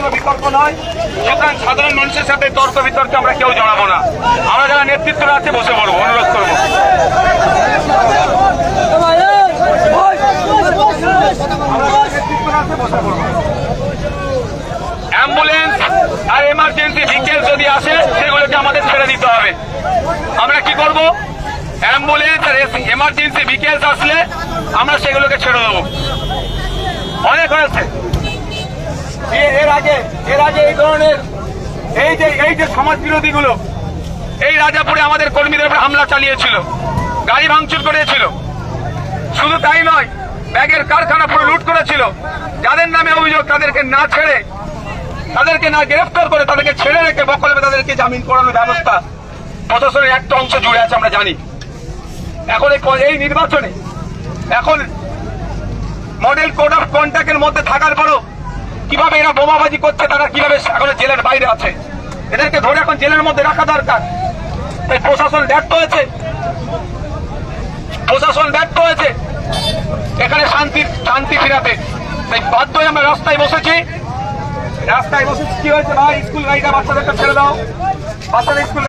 কোনো বিতর্ক নয়। সুতরাং সাধারণ মানুষের সাথে তর্ক বিতর্কে আমরা কেউ জড়াবো না। আমরা যারা নেতৃত্বরা আছে বসে পড়বো, অনুরোধ করবো। অ্যাম্বুলেন্স আর এমার্জেন্সি ভেহিকেল যদি আসে সেগুলোকে আমাদের ছেড়ে দিতে হবে। আমরা কি করব? অ্যাম্বুলেন্স আর এমার্জেন্সি ভেহিকেল আসলে আমরা সেগুলোকে ছেড়ে দেবো। অনেক হয়েছে এর আগে এই ধরনের এই যে সমাজ বিরোধী গুলো এই রাজাপুরে আমাদের কর্মীদের উপর হামলা চালিয়েছিল, গাড়ি ভাঙচুর করেছিল। শুধু তাই নয়, ব্যাগের কারখানা পুরো লুট করেছিল। যাদের নামে অভিযোগ তাদেরকে না ছেড়ে, তাদেরকে না গ্রেফতার করে, তাদেরকে ছেড়ে রেখে বকলমে তাদেরকে জামিন করানোর ব্যবস্থা প্রশাসনের একটা অংশ জুড়ে আছে, আমরা জানি। এখন এই নির্বাচনে এখন মডেল কোড অফ কন্ডাক্টের মধ্যে থাকার পরও কিভাবে এরা বোমাবাজি করছে, তারা কিভাবে এখন জেলের বাইরে আছে, এদেরকে ধরে এখন জেলের মধ্যে রাখা দরকার। তাই প্রশাসন ব্যর্থ হয়েছে এখানে শান্তি ফিরাতে। তাই বাধ্য হয়ে আমরা রাস্তায় বসেছি। কি হয়েছে ভাই? স্কুল গাড়িটা বাচ্চাদেরকে ছেড়ে দাও, বাচ্চাদের স্কুল